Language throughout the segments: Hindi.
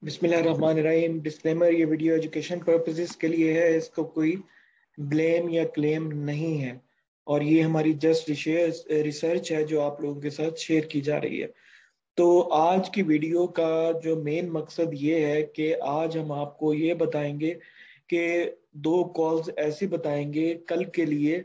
बिस्मिल्लाहिर्रहमानिर्रहीम। डिस्क्लेमर, ये वीडियो एजुकेशन पर्पसेस के लिए है, इसको कोई ब्लेम या क्लेम नहीं है और ये हमारी जस्ट रिसर्च है जो आप लोगों के साथ शेयर की जा रही है। तो आज की वीडियो का जो मेन मकसद ये है कि आज हम आपको ये बताएंगे कि दो कॉल्स ऐसी बताएंगे कल के लिए,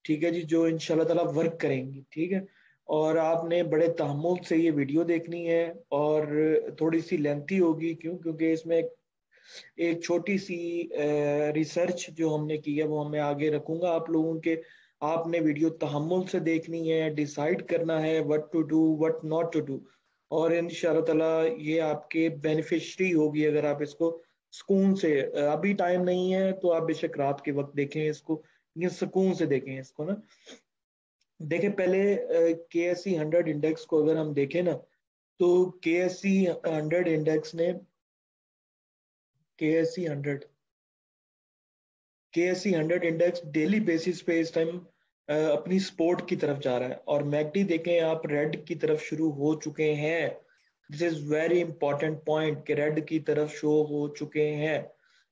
ठीक है जी, जो इंशाल्लाह ताला वर्क करेंगी। ठीक है, और आपने बड़े तहम्मुल से ये वीडियो देखनी है और थोड़ी सी लेंथी होगी। क्योंकि इसमें एक छोटी सी रिसर्च जो हमने की है वो मैं आगे रखूंगा आप लोगों के। आपने वीडियो तहम्मुल से देखनी है, डिसाइड करना है what to do what not to do, और इंशाल्लाह ताला ये आपके बेनिफिशरी होगी अगर आप इसको सुकून से, अभी टाइम नहीं है तो आप बेशक रात के वक्त देखें इसको, ये सुकून से देखें इसको ना। देखें पहले KSE 100 इंडेक्स को अगर हम देखें ना, तो KSE 100 इंडेक्स ने KSE 100 KSE 100 index daily basis पे इस टाइम अपनी सपोर्ट की तरफ जा रहा है और मैकडी देखें आप रेड की तरफ शुरू हो चुके हैं। This is very important point कि रेड की तरफ शो हो चुके हैं।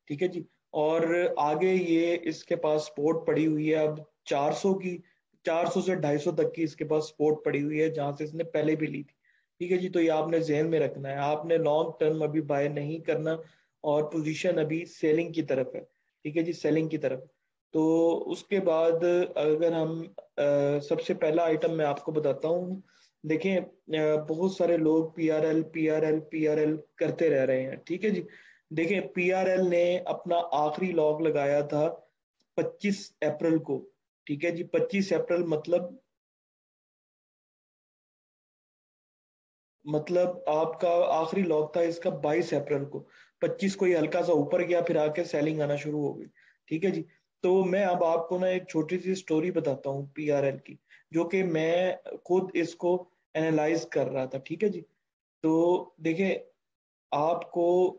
ठीक है जी, और आगे ये इसके पास सपोर्ट पड़ी हुई है अब 400 की, 400 से 250 तक की इसके पास सपोर्ट पड़ी हुई है जहां से इसने पहले भी ली थी। ठीक है जी, तो ये आपने जहन में रखना है, आपने लॉन्ग टर्म अभी बाय नहीं करना और पोजीशन अभी सेलिंग की तरफ है। ठीक है जी, सेलिंग की तरफ। तो उसके बाद अगर हम सबसे पहला आइटम मैं आपको बताता हूँ। देखें बहुत सारे लोग PRL PRL PRL करते रह रहे हैं। ठीक है जी, देखें PRL ने अपना आखिरी लॉग लगाया था 25 अप्रैल को। ठीक है जी, 25 अप्रैल मतलब आपका आखिरी लॉक था इसका 22 अप्रैल को। 25 को ये हल्का सा ऊपर गया, फिर आके सेलिंग आना शुरू हो गई। ठीक है जी, तो मैं अब आपको ना एक छोटी सी स्टोरी बताता हूँ PRL की, जो कि मैं खुद इसको एनालाइज कर रहा था। ठीक है जी, तो देखिए आपको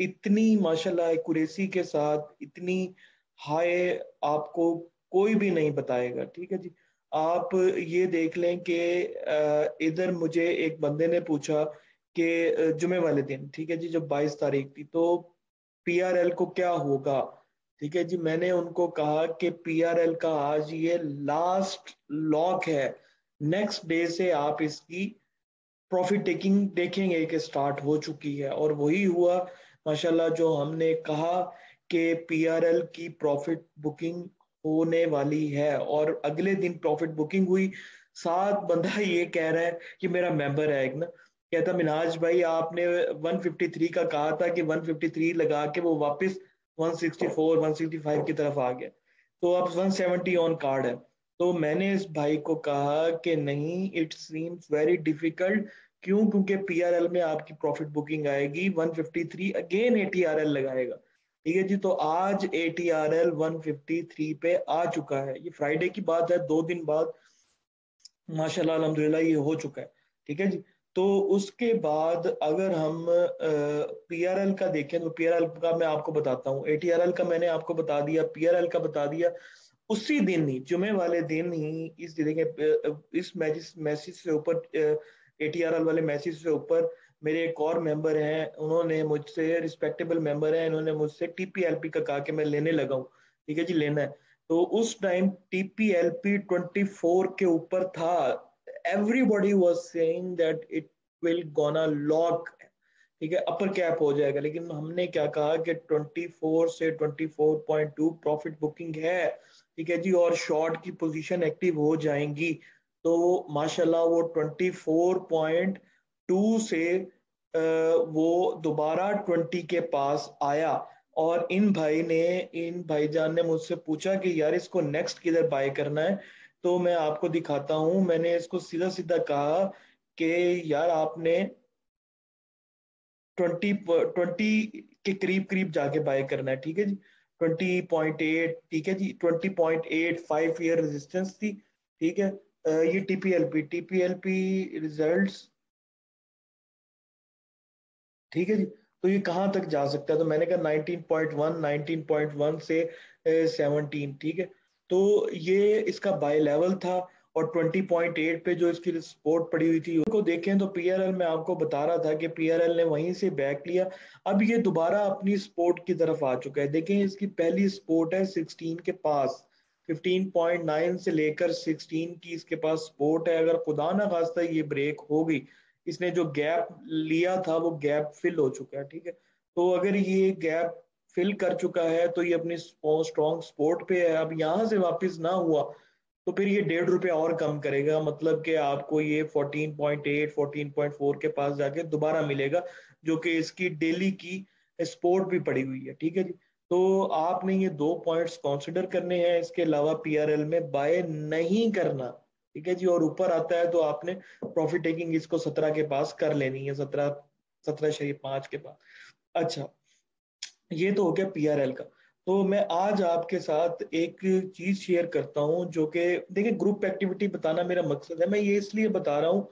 इतनी माशाल्लाह एक्यूरेसी के साथ इतनी हाई आपको कोई भी नहीं बताएगा। ठीक है जी, आप ये देख लें कि इधर मुझे एक बंदे ने पूछा कि जुमे वाले दिन, ठीक है जी, जब 22 तारीख थी, तो PRL को क्या होगा। ठीक है जी, मैंने उनको कहा कि PRL का आज ये लास्ट लॉक है, नेक्स्ट डे से आप इसकी प्रॉफिट टेकिंग देखेंगे कि स्टार्ट हो चुकी है, और वही हुआ माशाल्लाह जो हमने कहा कि PRL की प्रॉफिट बुकिंग होने वाली है, और अगले दिन प्रॉफिट बुकिंग हुई। साथ बंदा ये कह रहा है कि मेरा मेंबर है एक ना, कहता मिनाज भाई आपने 153 का कहा था कि 153 लगा के वो वापस 164 165 की तरफ आ गया, तो अब 170 ऑन कार्ड है। तो मैंने इस भाई को कहा कि नहीं, इट सीम्स वेरी डिफिकल्ट। क्यों? क्योंकि PRL में आपकी प्रॉफिट बुकिंग आएगी 153, अगेन ATRL लगाएगा। ठीक है जी, तो आज ATRL 153 पे आ चुका है। ये फ्राइडे की बात है, 2 दिन बाद माशाल्लाह अल्हम्दुलिल्लाह ये हो चुका है। ठीक है जी, तो उसके बाद अगर हम PRL का देखें तो PRL का मैं आपको बताता हूँ, ATRL का मैंने आपको बता दिया, PRL का बता दिया। उसी दिन ही जुमे वाले दिन ही इस इस मैसेज से ऊपर, ATRL वाले मैसेज से ऊपर मेरे एक और मेंबर हैं, उन्होंने मुझसे, रिस्पेक्टेबल मेंबर हैं, इन्होंने मुझसे TPLP का कहा कि मैं लेने लगा हूँ। ठीक है जी, लेना है। तो उस टाइम TPLP 24 के ऊपर था। Everybody was saying that it will gonna lock, ठीक है, अपर कैप हो जाएगा। लेकिन हमने क्या कहा कि 24 से 24.2 प्रॉफिट बुकिंग है। ठीक है जी, और शॉर्ट की पोजीशन एक्टिव हो जाएंगी। तो माशाल्लाह वो 24.2 से वो दोबारा 20 के पास आया। और इन भाईजान ने मुझसे पूछा कि यार इसको नेक्स्ट किधर बाय करना है। तो मैं आपको दिखाता हूं, मैंने इसको सीधा सीधा कहा कि यार आपने 20 के करीब करीब जाके बाय करना है। ठीक है जी, 20.8, ठीक है जी, 20.8 5 ईयर रेजिस्टेंस थी। ठीक है, ये टीपीएलपी रिजल्ट्स। ठीक है जी, तो ये कहाँ तक जा सकता है, तो मैंने कहा 19.1 से 17। ठीक है, तो ये इसका बाय लेवल था। और 20.8 पे जो इसकी सपोर्ट पड़ी हुई थी उसको देखें तो पीआरएल में आपको बता रहा था कि पीआरएल ने वहीं से बैक लिया। अब ये दोबारा अपनी सपोर्ट की तरफ आ चुका है। देखें इसकी पहली सपोर्ट है 16 के पास, 15.9 से लेकर 16 की इसके पास सपोर्ट है। अगर खुदा ना खास्ता ये ब्रेक हो गई, इसने जो गैप लिया था वो गैप फिल हो चुका है, ठीक है। तो अगर ये गैप फिल कर चुका है तो ये अपनी स्ट्रॉन्ग सपोर्ट पे है। अब यहां से वापस ना हुआ तो फिर ये ₹1.5 और कम करेगा, मतलब कि आपको ये 14.8 14.4 के पास जाके दोबारा मिलेगा, जो कि इसकी डेली की सपोर्ट भी पड़ी हुई है, ठीक है जी। तो आपने ये 2 पॉइंट्स कंसिडर करने हैं, इसके अलावा पीआरएल में बाय नहीं करना, ठीक है जी। और ऊपर आता है तो आपने प्रॉफिट टेकिंग इसको 17 के पास कर लेनी है, 17.5 के पास। अच्छा, ये तो हो गया पीआरएल का। तो मैं आज आपके साथ एक चीज शेयर करता हूं जो कि देखिए, ग्रुप एक्टिविटी बताना मेरा मकसद है। मैं ये इसलिए बता रहा हूं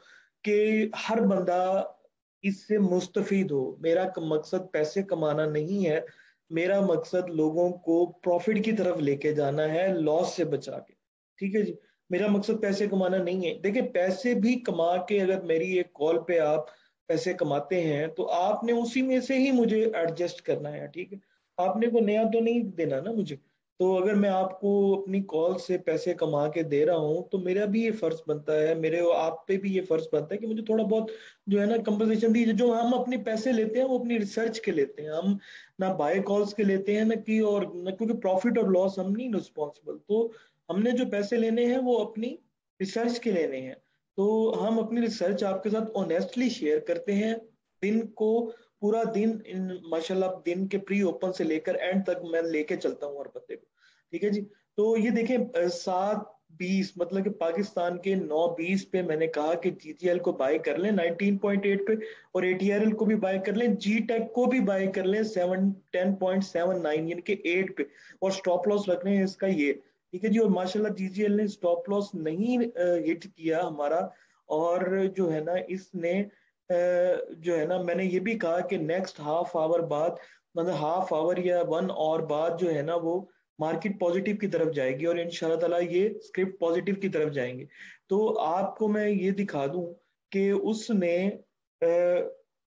कि हर बंदा इससे मुस्तफीद हो। मेरा मकसद पैसे कमाना नहीं है, मेरा मकसद लोगों को प्रॉफिट की तरफ लेके जाना है, लॉस से बचा के, ठीक है जी। मेरा मकसद पैसे कमाना नहीं है। देखिए, पैसे भी कमा के अगर मेरी एक कॉल पे आप पैसे कमाते हैं तो आपने उसी में से ही मुझे एडजस्ट करना है, ठीक है। आपने को नया तो नहीं देना ना मुझे। तो अगर मैं आपको अपनी कॉल से पैसे कमा के दे रहा हूं तो मेरा भी ये फर्ज बनता है, मेरे आप पे भी ये फर्ज बनता है कि मुझे थोड़ा बहुत जो है ना कंपनसेशन दी। जो हम अपने पैसे लेते हैं वो अपनी रिसर्च के लेते हैं, हम ना बाय कॉल्स के लेते हैं ना कि, और ना, क्योंकि प्रॉफिट और लॉस हम नहीं रिस्पॉन्सिबल। तो हमने जो पैसे लेने हैं वो अपनी रिसर्च के लेने हैं। तो हम अपनी रिसर्च आपके साथ ऑनेस्टली शेयर करते हैं। दिन को पूरा दिन इन माशाल्लाह दिन के प्री ओपन से लेकर एंड तक मैं लेके चलता हूँ हर बंदे को, ठीक है जी। तो ये देखें 7:20 मतलब कि पाकिस्तान के 9:20 पे मैंने कहा कि जीजीएल को बाय कर लें 19.8 पे, और एटीआरएल को भी बाय कर लें, जी टेक को भी बाय कर लें 10.79 यानी कि 8 पे, और स्टॉप लॉस रखने हैं इसका ये, ठीक है जी। और माशाल्लाह जीजीएल ने स्टॉप लॉस नहीं हिट किया हमारा। और जो है ना इसने जो है ना, मैंने ये भी कहा कि नेक्स्ट हाफ आवर बाद, मतलब हाफ आवर या 1 आवर बाद जो है ना वो मार्केट पॉजिटिव की तरफ जाएगी, और इंशाल्लाह ताला ये स्क्रिप्ट पॉजिटिव की तरफ जाएंगे। तो आपको मैं ये दिखा दूं कि उसने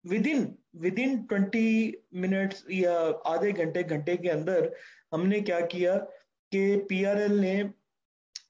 विदिन विदिन 20 मिनट्स या आधे घंटे घंटे के अंदर हमने क्या किया कि पीआरएल ने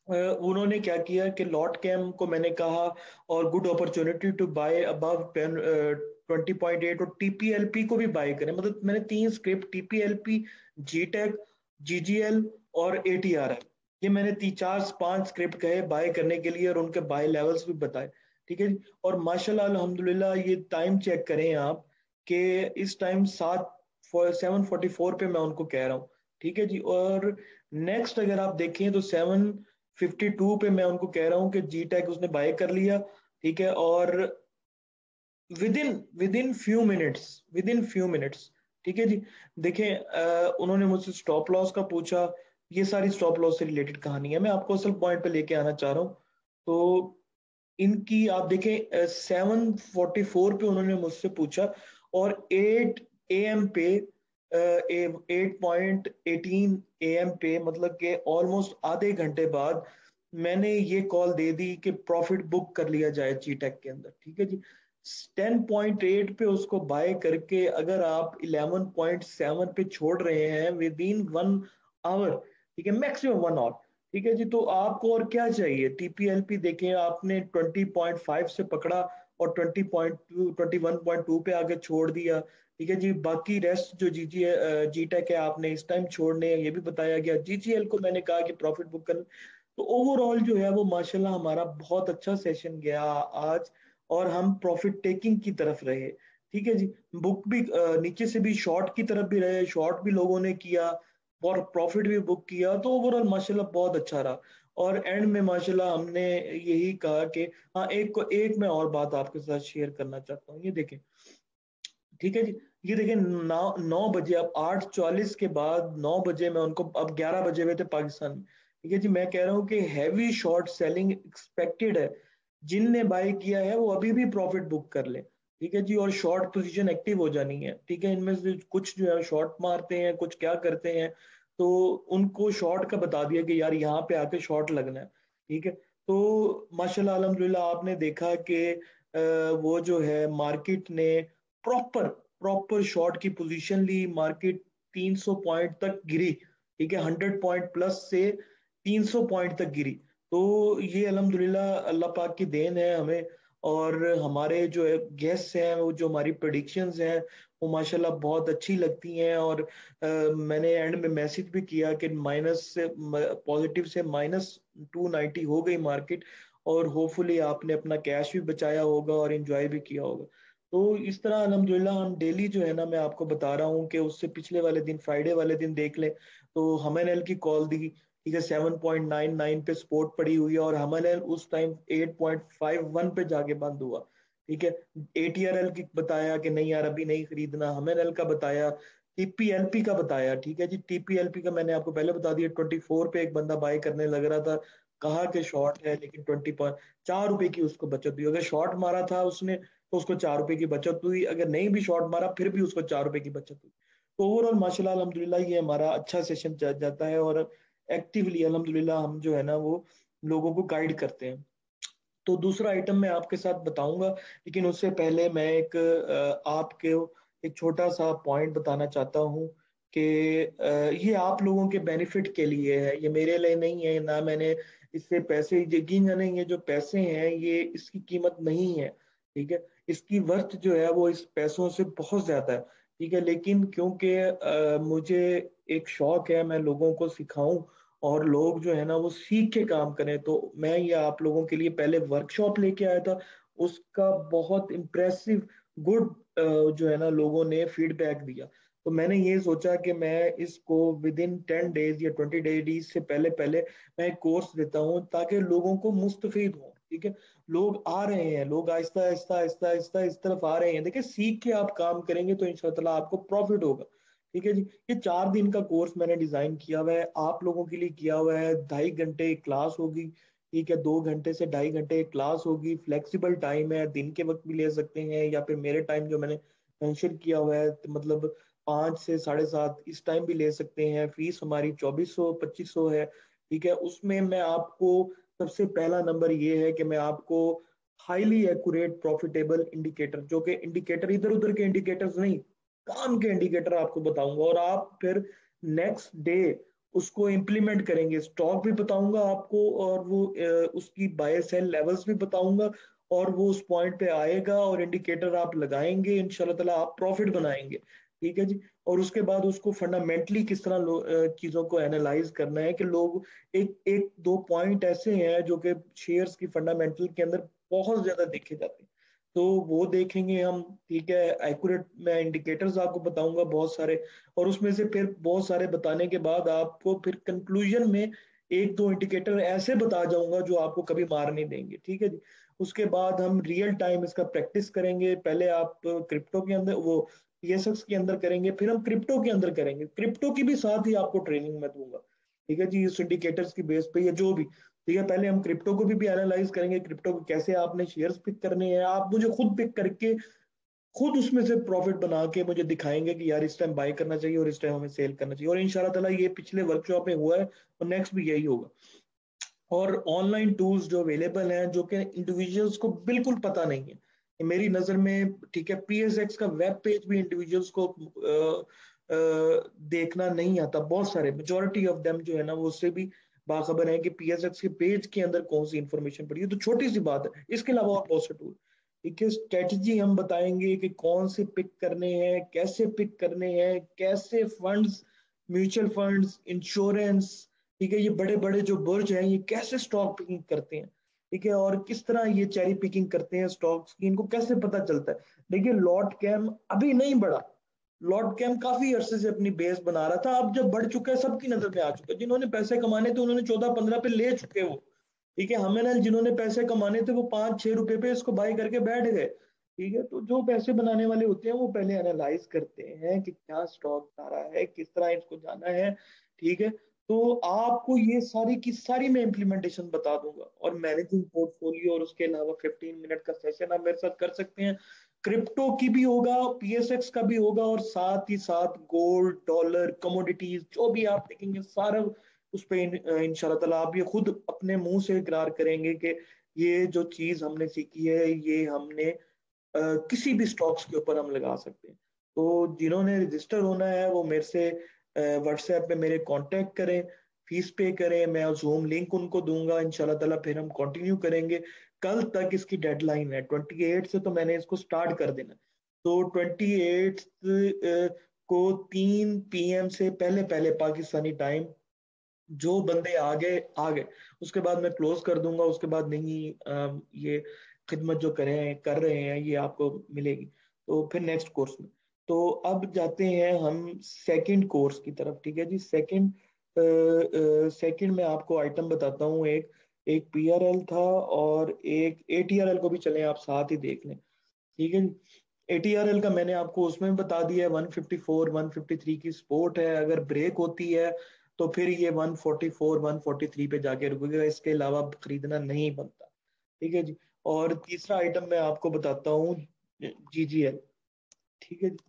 उन्होंने क्या किया कि लॉट कैम को मैंने कहा और good opportunity to buy above 20.8, और टीपीएलपी को भी बाय करें। मतलब मैंने 3 स्क्रिप्ट, टीपीएलपी, जीटेक, जीजीएल और एटीआरएल, ये मैंने 4-5 स्क्रिप्ट कहे बाय करने के लिए, और उनके बाय लेवल्स भी बताए, ठीक है जी। और माशाल्लाह अल्हम्दुलिल्लाह ये टाइम चेक करें आप कि इस टाइम 7:44 पे मैं उनको कह रहा हूँ, ठीक है जी। और नेक्स्ट अगर आप देखें तो 7:52 पे मैं उनको कह रहा हूँ कि जी टैक उसने बाय कर लिया, ठीक है। और विदिन विदिन फ्यू मिनट्स, ठीक है जी। देखें उन्होंने मुझसे स्टॉप लॉस का पूछा। ये सारी स्टॉप लॉस से रिलेटेड कहानी है, मैं आपको असल पॉइंट पे लेके आना चाह रहा हूँ। तो इनकी आप देखें 7:44 पे उन्होंने मुझसे पूछा, और 8 AM पे 8:18 AM पे, मतलब कि ऑलमोस्ट आधे घंटे बाद मैंने ये कॉल दे दी कि प्रॉफिट बुक कर लिया जाए जी टेक के अंदर, ठीक है जी। 10.8 पे उसको बाय करके अगर आप 11.7 पे छोड़ रहे हैं विद इन 1 आवर, ठीक है, मैक्सिमम 1 आवर, ठीक है जी। तो आपको और क्या चाहिए। टीपीएलपी देखें आपने 20.5 से पकड़ा और 20.2 21.2 पे आके छोड़ दिया, ठीक है जी। बाकी रेस्ट जो जी टेक है आपने इस टाइम छोड़ने हैं, ये भी बताया गया। जीजीएल को मैंने कहा कि प्रॉफिट बुक कर। तो ओवरऑल जो है वो माशाल्लाह हमारा बहुत अच्छा सेशन गया आज, और हम प्रॉफिट टेकिंग की तरफ रहे, ठीक है जी। बुक भी नीचे से भी शॉर्ट की तरफ भी रहे, शॉर्ट भी लोगों ने किया और प्रॉफिट भी बुक किया। तो ओवरऑल माशाल्लाह बहुत अच्छा रहा। और एंड में माशाल्लाह हमने यही कहा कि हाँ, एक मैं और बात आपके साथ शेयर करना चाहता हूँ। ये देखें, ठीक है जी। ये देखें 9 बजे, अब 8:44 के बाद 9 बजे मैं उनको, अब 11 बजे हुए थे पाकिस्तान में, ठीक है जी। मैं कह रहा हूँ कि हैवी शॉर्ट सेलिंग एक्सपेक्टेड है। जिनने बाय किया है वो अभी भी प्रॉफिट बुक कर ले, ठीक है जी। और शॉर्ट पोजीशन एक्टिव हो जानी है, ठीक है। इनमें से कुछ जो है शॉर्ट मारते हैं, कुछ क्या करते हैं, तो उनको शॉर्ट का बता दिया कि यार यहाँ पे आके शॉर्ट लगना है, ठीक है। तो माशाल्लाह अल्हम्दुलिल्लाह आपने देखा कि वो जो है मार्केट ने प्रॉपर प्रॉपर शॉर्ट की पोजीशन ली, मार्केट 300 पॉइंट तक गिरी, ठीक है, 100 पॉइंट प्लस से 300 पॉइंट तक गिरी। तो ये अल्हम्दुलिल्लाह अल्लाह पाक की देन है हमें। और हमारे जो है गेस्ट हैं, वो जो हमारी प्रेडिक्शंस हैं, वो माशाल्लाह बहुत अच्छी लगती हैं। और मैंने एंड में मैसेज भी किया कि माइनस से पॉजिटिव से -290 हो गई मार्केट। और होपफुली आपने अपना कैश भी बचाया होगा और एंजॉय भी किया होगा। तो इस तरह अल्हम्दुलिल्लाह हम डेली जो है ना, मैं आपको बता रहा हूँ कि उससे पिछले वाले दिन, फ्राइडे वाले दिन देख लें, तो हमन की कॉल दी, ठीक है, 7.99 पे सपोर्ट पड़ी हुई है, और हमन उस टाइम 8.51 पे जाके बंद हुआ। ठीक है, एटीआरएल की बताया कि नहीं यार अभी नहीं खरीदना, हमन का बताया, टीपीएलपी का बताया, ठीक है जी, टीपीएलपी का मैंने आपको पहले बता दिया, 24 पे एक बंदा बाय करने लग रहा था, कहा कि शॉर्ट है, लेकिन 4 रुपए की उसको बचत हुई। अगर शॉर्ट मारा था उसने तो उसको 4 रुपए की बचत हुई, अगर नहीं भी शॉर्ट मारा फिर भी उसको 4 रुपए की बचत हुई। तो ओवरऑल माशाल्लाह अल्हम्दुलिल्लाह ये हमारा अच्छा सेशन चल जाता है, और एक्टिवली अल्हम्दुलिल्लाह हम जो है ना वो लोगों को गाइड करते हैं। तो दूसरा आइटम मैं आपके साथ बताऊंगा, लेकिन उससे पहले मैं एक आपके एक छोटा सा पॉइंट बताना चाहता हूँ कि ये आप लोगों के बेनिफिट के लिए है, ये मेरे लिए नहीं है ना। मैंने इससे पैसे, यकीन जाने, ये जो पैसे हैं ये इसकी कीमत नहीं है, ठीक है, इसकी वर्थ जो है वो इस पैसों से बहुत ज्यादा है, ठीक है। लेकिन क्योंकि मुझे एक शौक है, मैं लोगों को सिखाऊं और लोग जो है ना वो सीख के काम करें, तो मैं ये आप लोगों के लिए पहले वर्कशॉप लेके आया था। उसका बहुत इम्प्रेसिव गुड जो है ना लोगों ने फीडबैक दिया। तो मैंने ये सोचा कि मैं इसको विद इन 10 डेज या 20 डेज से पहले पहले मैं एक कोर्स देता हूँ, ताकि लोगों को मुस्तफीद हो, ठीक है। लोग आ रहे हैं, लोग आहिस्ता आहिस्ता आहिस्ता आहिस्ता इस तरफ आ रहे हैं। देखिए, सीख के आप काम करेंगे तो इंशाल्लाह आपको प्रॉफिट होगा, ठीक है जी। ये 4 दिन का कोर्स मैंने डिजाइन किया हुआ है, आप लोगों के लिए किया हुआ है। 2.5 घंटे एक क्लास होगी, ठीक है, 2 घंटे से 2.5 घंटे एक क्लास होगी। फ्लेक्सिबल टाइम है, दिन के वक्त भी ले सकते हैं, या फिर मेरे टाइम जो मैंने मेंशन किया हुआ है, तो मतलब 5 से 7:30 इस टाइम भी ले सकते हैं। फीस हमारी 2400 2500 है, ठीक है। उसमें मैं आपको सबसे पहला नंबर ये है कि मैं आपको हाईली एक्यूरेट प्रॉफिटेबल इंडिकेटर, जो कि इंडिकेटर इधर उधर के इंडिकेटर्स नहीं, काम के इंडिकेटर आपको बताऊंगा, और आप फिर नेक्स्ट डे उसको इंप्लीमेंट करेंगे। स्टॉक भी बताऊंगा आपको, और वो उसकी बाय सेल लेवल्स भी बताऊंगा, और वो उस पॉइंट पे आएगा और इंडिकेटर आप लगाएंगे, इंशाल्लाह ताला आप प्रॉफिट बनाएंगे, ठीक है जी। और उसके बाद उसको फंडामेंटली किस तरह चीजों को एनालाइज करना है कि लोग, एक एक दो पॉइंट ऐसे हैं जो कि शेयर्स की फंडामेंटल के अंदर बहुत ज्यादा देखे जाते हैं, तो वो देखेंगे हम, ठीक है। एक्यूरेट मैं इंडिकेटर्स आपको बताऊंगा बहुत सारे, और उसमें से फिर बहुत सारे बताने के बाद आपको फिर कंक्लूजन में एक दो इंडिकेटर ऐसे बता जाऊंगा जो आपको कभी मार नहीं देंगे, ठीक है जी। उसके बाद हम रियल टाइम इसका प्रैक्टिस करेंगे। पहले आप क्रिप्टो के अंदर, वो पीएसएक्स के अंदर करेंगे, फिर हम क्रिप्टो के अंदर करेंगे। क्रिप्टो की भी साथ ही आपको ट्रेनिंग में दूंगा, ठीक है जी, इस इंडिकेटर्स की बेस पे या जो भी, ठीक है। पहले हम क्रिप्टो को भी एनालाइज करेंगे, क्रिप्टो को कैसे आपने शेयर्स पिक करने हैं, आप मुझे खुद पिक करके खुद उसमें से प्रॉफिट बना के मुझे दिखाएंगे कि यार इस टाइम बाय करना चाहिए और इस टाइम हमें सेल करना चाहिए। और इंशाल्लाह ताला ये पिछले वर्कशॉप में हुआ है, और नेक्स्ट भी यही होगा। और ऑनलाइन टूल्स जो अवेलेबल हैं, जो कि इंडिविजुअल्स को बिल्कुल पता नहीं है, ये मेरी नज़र में, ठीक है, पीएसएक्स का वेब पेज भी इंडिविजुअल्स को देखना नहीं आता। बहुत सारे, मेजोरिटी ऑफ देम जो है ना वो उससे भी बाखबर है कि पीएसएक्स के पेज के अंदर कौन सी इंफॉर्मेशन पड़ी है। तो छोटी सी बात है, इसके अलावा और बहुत से टूल, ठीक है, स्ट्रेटजी हम बताएंगे कि कौन से पिक करने हैं, कैसे पिक करने हैं, कैसे फंड्स, म्यूचुअल फंड्स, इंश्योरेंस, ठीक है, ये बड़े बड़े जो बुर्ज हैं ये कैसे स्टॉक पिकिंग करते हैं, ठीक है, और किस तरह ये चेरी पिकिंग करते हैं स्टॉक्स की, इनको कैसे पता चलता है। देखिए, लॉट कैम अभी नहीं बढ़ा, लॉट कैम काफी अरसे से अपनी बेस बना रहा था, अब जब बढ़ चुका है सबकी नजर में आ चुका है। जिन्होंने पैसे कमाने थे उन्होंने 14-15 पे ले चुके वो, ठीक है। हमें ना, जिन्होंने पैसे कमाने थे वो 5-6 रुपए पे इसको बाई करके बैठ गए, ठीक है। तो जो पैसे बनाने वाले होते हैं वो पहले एनालाइज करते हैं कि क्या स्टॉक आ रहा है, किस तरह इसको जाना है, ठीक है। तो आपको ये सारी की सारी मैं इंप्लीमेंटेशन बता दूंगा। और मैनेजिंग पोर्टफोलियो, और उसके अलावा 15 मिनट का सेशन आप मेरे साथ कर सकते हैं। क्रिप्टो की भी होगा, पीएसएक्स का भी होगा, और साथ ही साथ गोल्ड, डॉलर, कमोडिटीज जो भी आप देखेंगे सारा उस पर इंशाल्लाह ताला आप ये खुद अपने मुंह से इकरार करेंगे कि ये जो चीज़ हमने सीखी है ये हमने किसी भी स्टॉक्स के ऊपर हम लगा सकते हैं। तो जिन्होंने रजिस्टर होना है वो मेरे से व्हाट्सएप पे मेरे कांटेक्ट करें, फीस पे करें, मैं जूम लिंक उनको दूंगा इंशाल्लाह ताला, फिर हम कंटिन्यू करेंगे। कल तक इसकी डेडलाइन है 28 से, तो मैंने इसको स्टार्ट कर देना। तो 28 को 3 PM से पहले पहले पाकिस्तानी टाइम जो बंदे आ गए, उसके बाद मैं क्लोज कर दूंगा। उसके बाद नहीं ये खिदमत जो कर रहे हैं ये आपको मिलेगी। तो फिर नेक्स्ट कोर्स में, तो अब जाते हैं हम सेकंड कोर्स की तरफ। ठीक है जी, सेकंड में आपको आइटम बताता हूँ। एक एक PRL था और एक ATRL को भी चले आप साथ ही देख लें। ठीक है जी, ATRL का मैंने आपको उसमें बता दिया है 154 153 की सपोर्ट है। अगर ब्रेक होती है तो फिर ये 144 143 पे जाके रुकेगा, इसके अलावा खरीदना नहीं बनता। ठीक है जी, और तीसरा आइटम मैं आपको बताता हूँ GGL। ठीक है जी,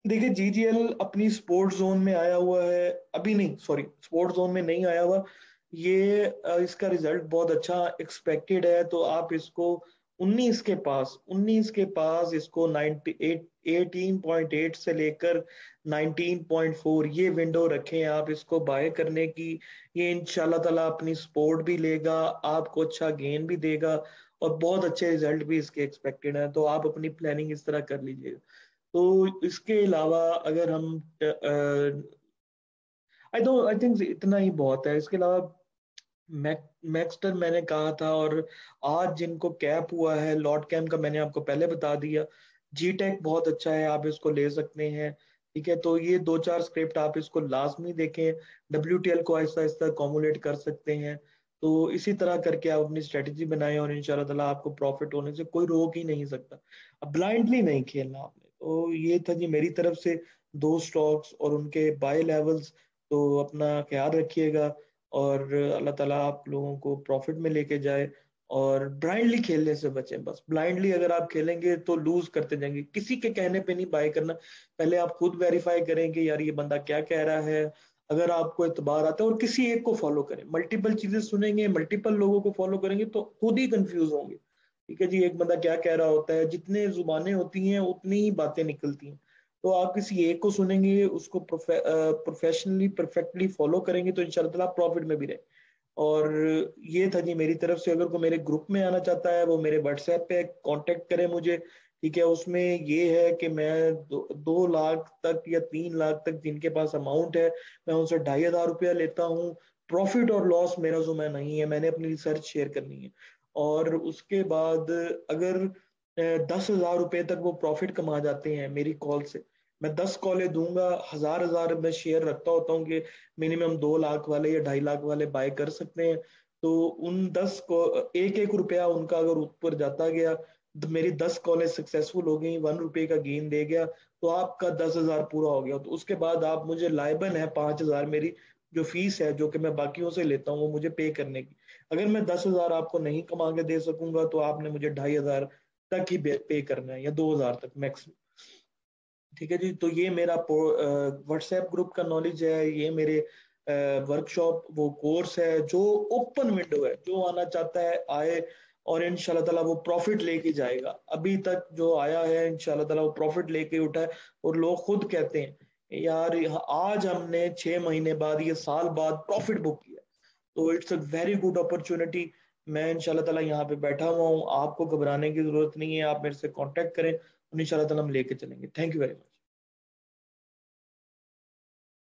देखिए GGL अपनी स्पोर्ट जोन में आया हुआ है, अभी नहीं, सॉरी, स्पोर्ट जोन में नहीं आया हुआ ये। इसका रिजल्ट बहुत अच्छा एक्सपेक्टेड है, तो आप इसको 19 के पास इसको 98 18.8 से लेकर 19.4 ये विंडो रखें आप इसको बाय करने की। ये इंशाल्लाह ताला अपनी सपोर्ट भी लेगा, आपको अच्छा गेन भी देगा, और बहुत अच्छे रिजल्ट भी इसके एक्सपेक्टेड है। तो आप अपनी प्लानिंग इस तरह कर लीजिएगा। तो इसके अलावा अगर हम आई थिंक इतना ही बहुत है। इसके अलावा मैक्सटर मैंने कहा था, और आज जिनको कैप हुआ है लॉट कैम का मैंने आपको पहले बता दिया। जी टेक बहुत अच्छा है, आप इसको ले सकते हैं। ठीक है, तो ये दो चार स्क्रिप्ट आप इसको लाजमी देखें। WTL को आहिस्ता आहिस्ता कॉमुलेट कर सकते हैं। तो इसी तरह करके आप अपनी स्ट्रेटेजी बनाएं और इंशाल्लाह ताला आपको प्रॉफिट होने से कोई रोक ही नहीं सकता। अब ब्लाइंडली नहीं खेलना आपने। तो ये था जी मेरी तरफ से दो स्टॉक्स और उनके बाय लेवल्स। तो अपना ख्याल रखिएगा, और अल्लाह ताला आप लोगों को प्रॉफिट में लेके जाए। और ब्लाइंडली खेलने से बचें, बस ब्लाइंडली अगर आप खेलेंगे तो लूज करते जाएंगे। किसी के कहने पे नहीं बाय करना, पहले आप खुद वेरीफाई करें कि यार ये बंदा क्या कह रहा है। अगर आपको एतबार आता है, और किसी एक को फॉलो करें, मल्टीपल चीजें सुनेंगे, मल्टीपल लोगों को फॉलो करेंगे तो खुद ही कंफ्यूज होंगे। ठीक है जी, एक बंदा क्या कह रहा होता है, जितने जुबानें होती हैं उतनी ही बातें निकलती हैं। तो आप किसी एक को सुनेंगे, उसको प्रोफेशनली परफेक्टली फॉलो करेंगे तो इंशाल्लाह ताला प्रॉफिट में भी रहे। और ये था जी मेरी तरफ से। अगर कोई मेरे ग्रुप में आना चाहता है वो मेरे व्हाट्सएप पे कांटेक्ट करे मुझे। ठीक है, उसमें ये है कि मैं 2 लाख तक या 3 लाख तक जिनके पास अमाउंट है, मैं उनसे 2,500 रुपया लेता हूँ। प्रॉफिट और लॉस मेरा जो मैं नहीं है, मैंने अपनी रिसर्च शेयर करनी है। और उसके बाद अगर 10,000 रुपये तक वो प्रॉफिट कमा जाते हैं मेरी कॉल से, मैं 10 कॉलें दूंगा। 1,000 मैं शेयर रखता होता हूँ कि मिनिमम 2 लाख वाले या 2.5 लाख वाले बाय कर सकते हैं। तो उन 10 को एक एक रुपया उनका अगर ऊपर जाता गया, तो मेरी 10 कॉलेज सक्सेसफुल हो गई, 1 रुपये का गेन दे गया, तो आपका 10,000 पूरा हो गया। तो उसके बाद आप मुझे लाइबन है 5,000 मेरी जो फीस है, जो कि मैं बाकियों से लेता हूँ, वो मुझे पे करने की। अगर मैं 10,000 आपको नहीं कमा के दे सकूंगा तो आपने मुझे 2,500 तक ही पे करना है, या 2,000 तक मैक्सिमम। ठीक है जी, तो ये मेरा व्हाट्सएप ग्रुप का नॉलेज है, ये मेरे वर्कशॉप वो कोर्स है जो ओपन विंडो है। जो आना चाहता है आए, और इंशाल्लाह ताला वो प्रॉफिट लेके जाएगा। अभी तक जो आया है इंशाल्लाह ताला वो प्रॉफिट लेके उठा है। और लोग खुद कहते हैं यार आज हमने 6 महीने बाद, ये साल बाद प्रॉफिट बुक किया। तो it's a very good opportunity. मैं इंशाल्लाह ताला यहाँ पे बैठा हुआ हूँ, आपको घबराने की जरूरत नहीं है। आप मेरे से कांटेक्ट करें और इंशाल्लाह ताला हम लेके चलेंगे। Thank you very much.